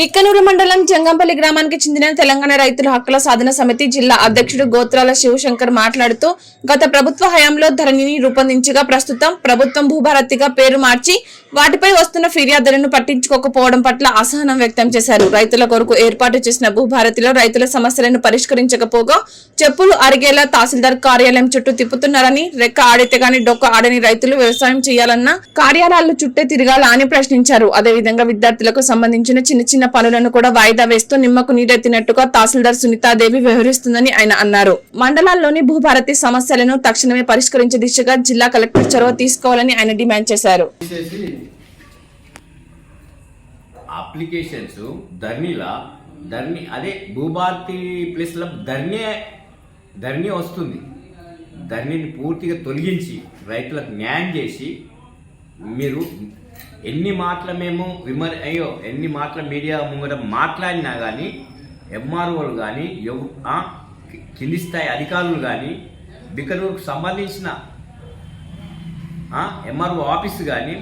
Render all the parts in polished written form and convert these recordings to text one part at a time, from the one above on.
బిక్కనూరు మండలం జంగంపల్లి గ్రామానికి చెందిన తెలంగాణ రైతుల హక్కుల సాధన సమితి జిల్లా అధ్యక్షుడు గోత్రాల శివశంకర్ మాట్లాడుతూ గత ప్రభుత్వ హయాంలో ధరణిని రూపొందించగా ప్రస్తుతం ప్రభుత్వం భూభారతిగా పేరు మార్చి వాటిపై వస్తున్న ఫిర్యాదులను పట్టించుకోకపోవడం పట్ల అసహనం వ్యక్తం చేశారు. రైతుల కొరకు ఏర్పాటు చేసిన భూభారతిలో రైతుల సమస్యలను పరిష్కరించకపోగా చెప్పులు అరిగేలా తహసీల్దార్ కార్యాలయం చుట్టూ తిప్పుతున్నారని, రెక్క ఆడితే గాని డొక్క ఆడని రైతులు వ్యవసాయం చేయాలన్నా కార్యాలయాలు చుట్టే తిరగాలా అని ప్రశ్నించారు. అదేవిధంగా విద్యార్థులకు సంబంధించిన చిన్న చిన్న పనులను కూడా వాయిదా వేస్తూ నిమ్మకు నీరెత్తినట్టుగా తహసీల్దార్ సునీతాదేవి వ్యవహరిస్తుందని ఆయన అన్నారు. మండలాల్లోని భూభారతి సమస్యలను తక్షణమే పరిష్కరించే దిశగా జిల్లా కలెక్టర్ చొరవ తీసుకోవాలని ఆయన డిమాండ్ చేశారు. అప్లికేషన్స్ ధరణి అదే భూభారతి ప్లేస్ లో ధరణి వస్తుంది. ధరణిని పూర్తిగా తొలగించి రైతులకు న్యాయం చేసి మీరు ఎన్ని మాటలు మేము ఎన్ని మాటలు మీడియా ముంగట మాట్లాడినా కానీ ఎంఆర్ఓలు కానీ కింది స్థాయి అధికారులు కానీ బిక్కనూరుకు సంబంధించిన ఎంఆర్ఓ ఆఫీస్ కానీ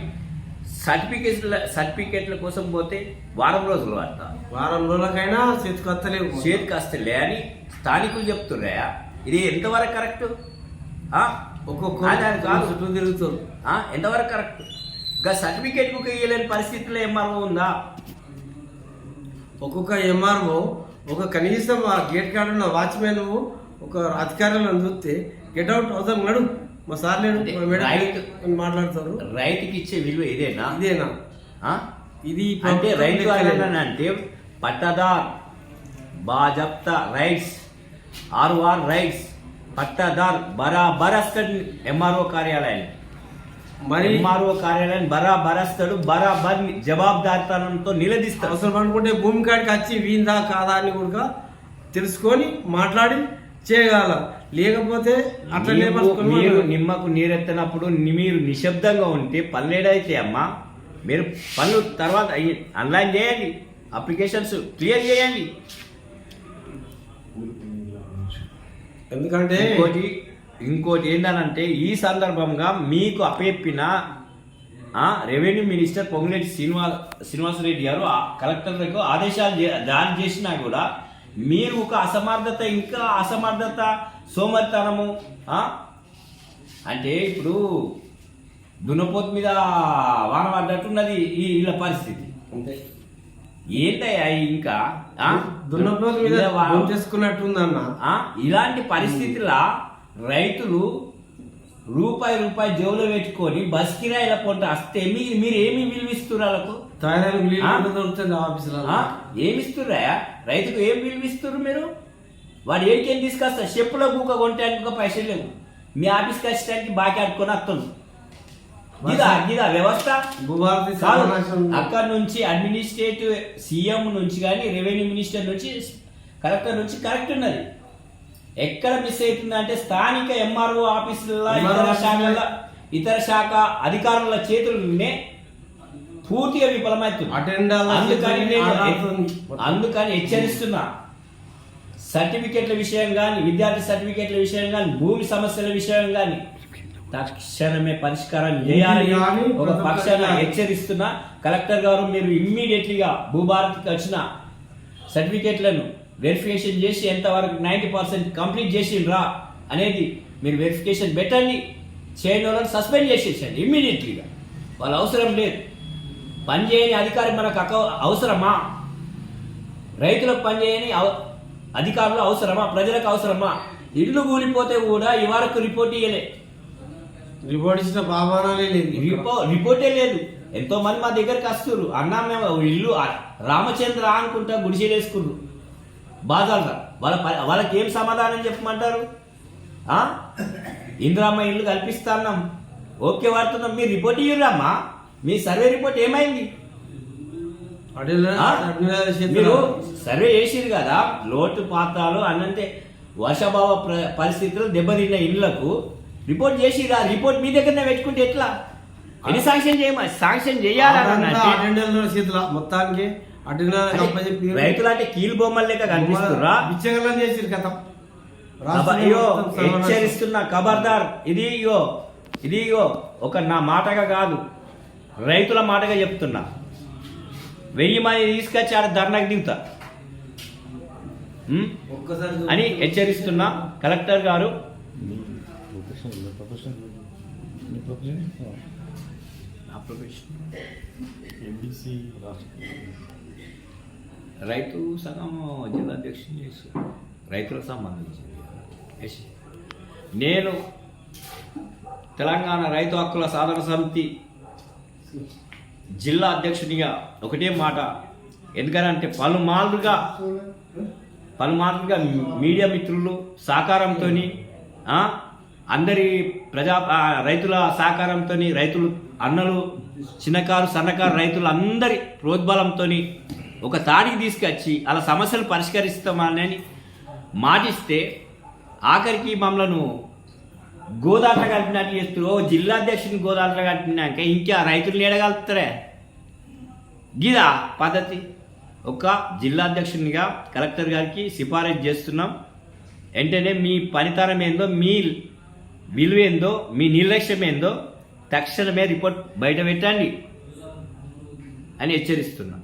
సర్టిఫికేట్ల కోసం పోతే వారం రోజులు పడతారు. వారం రోజులకైనా చేతికి వస్తలే అని స్థానికులు చెప్తున్నాయా? ఇది ఎంతవరకు కరెక్ట్? చుట్టూ తిరుగుతారు. ఎంతవరకు కరెక్ట్? ఇంకా సర్టిఫికేట్ బుక్ ఇవ్వలేని పరిస్థితిలో ఎంఆర్ఓ ఉందా? ఒక్కొక్క ఎంఆర్ఓ ఒక కనీసం ఆ గేట్ కాడ ఉన్న వాచ్మెన్ ఒక అధికారులను చూస్తే గెట్ అవుట్ అవుతాం నడు మా సార్ లేడు మాట్లాడతారు. రైతుకి ఇచ్చే విలువ ఇదేనా? ఇది అంటే రైతు అంటే పట్టదార్ బాజప్తా రైట్స్ ఆర్ఆర్ రైట్స్ పట్టదార్ బరాబర్ వస్తాడు ఎంఆర్ఓ కార్యాలయాన్ని. మరి ఎంఆర్ఓ కార్యాలయాన్ని బరాబర్ వస్తాడు, బరాబర్ జవాబుదారితనంతో నిలదీస్తాడు. అవసరం అనుకుంటే భూమి కాడికి వచ్చి వీందా కాదా అని కూడా తెలుసుకొని మాట్లాడి చేయగల. లేకపోతే అట్లనే మీరు నిమ్మకు నీరెత్తనప్పుడు మీరు నిశ్శబ్దంగా ఉంటే పనులేడైతే అమ్మా. మీరు పనులు తర్వాత ఆన్లైన్ చేయండి, అప్లికేషన్స్ క్లియర్ చేయండి. ఎందుకంటే ఇంకోటి ఏంటనంటే ఈ సందర్భంగా మీకు అప్పచెప్పిన రెవెన్యూ మినిస్టర్ పొంగులేటి శ్రీనివాసరెడ్డి గారు కలెక్టర్లకు ఆదేశాలు జారీ చేసినా కూడా మీరు ఒక అసమర్థత సోమరితనము. అంటే ఇప్పుడు దున్నపోతు మీద వాన పడ్డట్టున్నది వీళ్ళ పరిస్థితి. అంతే. ఏంటయ్యా ఇంకా దున్నపోతు మీద చేసుకున్నట్టుందన్న. ఇలాంటి పరిస్థితుల రైతులు రూపాయి జోబులో పెట్టుకొని బస్ కిరాయిల పొంట వస్తే మీరు ఏమి విలువిస్తున్నారు? ఏమిస్తుర్రా? రైతుకు ఏం విలువిస్తున్నారు మీరు? వాడు ఏడికేం తీసుకొస్తారు? చెప్పులో కూక కొంటానికి పైసలు లేవు, మీ ఆఫీస్కి వచ్చడానికి బాకీ ఆడుకొని వస్తుంది. గిదా వ్యవస్థ. అక్కడ నుంచి అడ్మినిస్ట్రేటివ్ సీఎం నుంచి కానీ రెవెన్యూ మినిస్టర్ నుంచి కలెక్టర్ నుంచి కరెక్ట్ ఉన్నది. ఎక్కడ మిస్ అవుతుందంటే స్థానిక ఎంఆర్ఓ ఆఫీసులలో ఇతర శాఖ అధికారుల చేతులనే పూర్తిగా విఫలమవుతుంది. అందుకని హెచ్చరిస్తున్నా. సర్టిఫికెట్ల విషయం కానీ, విద్యార్థి సర్టిఫికెట్ల విషయం కానీ, భూమి సమస్యల విషయం కానీ తక్షణమే పరిష్కారం చేయాలని ఒక పక్షాన హెచ్చరిస్తున్నా. కలెక్టర్ గారు మీరు ఇమ్మీడియట్లీగా భూభారతికి వచ్చిన సర్టిఫికెట్లను వెరిఫికేషన్ చేసి ఎంతవరకు 90% కంప్లీట్ చేసిండ్రా అనేది మీరు వెరిఫికేషన్ పెట్టండి. చేయని వాళ్ళని సస్పెండ్ చేసేసండి ఇమ్మీడియట్లీగా. వాళ్ళు అవసరం లేదు. పనిచేయని అధికారి మనకు అవసరమా? రైతులకు పనిచేయని అధికారులు అవసరమా? ప్రజలకు అవసరమా? ఇల్లు కూలిపోతే కూడా ఈ వరకు రిపోర్ట్ ఇవ్వలే. రిపోర్ట్ ఇచ్చిన పాపానాలే లేదు, రిపోర్టే లేదు. ఎంతో మంది మా దగ్గరికి వస్తున్నారు. అన్నా మేము ఇల్లు రామచంద్ర అనుకుంటా గుడిసెలు వేసుకున్నారు బాధలు. వాళ్ళకి ఏం సమాధానం చెప్పమంటారు? ఇందిరమ్మ ఇల్లు కల్పిస్తున్నాం, ఓకే వాడుతున్నాం. మీరు రిపోర్ట్ ఇయ్యరమ్మా. మీ సర్వే రిపోర్ట్ ఏమైంది? మీరు సర్వే చేసిరు కదా, లోటు పాత్రలు అన్నంటే వర్షాభావ పరిస్థితులు దెబ్బతిన్న ఇళ్లకు రిపోర్ట్ చేసిరా? రిపోర్ట్ మీ దగ్గరనే పెట్టుకుంటే ఎట్లా? ఎన్ని శాంక్షన్ చేయాలి మొత్తానికి. రైతులు అంటే కీలు బొమ్మలు లెక్క కనిపిస్తురా? హెచ్చరిస్తున్నా, ఖబర్దార్. ఇది ఒక నా మాటగా కాదు, రైతుల మాటగా చెప్తున్నా. 1000 మంది తీసుకొచ్చి ఆడ ధర్నాకి దిగుతా ఒక్కసారి అని హెచ్చరిస్తున్నా. కలెక్టర్ గారు రైతు సంఘం జిల్లా అధ్యక్షుడు చేస్తున్నా, రైతులకు సంబంధించి నేను తెలంగాణ రైతు హక్కుల సాధన సమితి జిల్లా అధ్యక్షునిగా ఒకటే మాట. ఎందుకంటే పలుమార్లుగా మీడియా మిత్రులు సహకారంతో అందరి రైతుల సహకారంతో, రైతులు అన్నలు, చిన్నకారు సన్నకారు రైతులు అందరి ప్రోద్బలంతో ఒక తాడికి తీసుకొచ్చి అలా సమస్యలు పరిష్కరిస్తామని మాటిస్తే ఆఖరికి మమ్మలను గోదావరి కట్టినట్టు చేస్తూ జిల్లా అధ్యక్షుని గోదావరి కట్టినాక ఇంకా రైతులు ఏడగలుగుతారే? గీదా పద్ధతి. ఒక జిల్లా అధ్యక్షునిగా కలెక్టర్ గారికి సిఫారసు చేస్తున్నాం. వెంటనే మీ పనితనం ఏందో, మీ విలువేందో, మీ నిర్లక్ష్యం ఏందో తక్షణమే రిపోర్ట్ బయట పెట్టండి అని హెచ్చరిస్తున్నాం.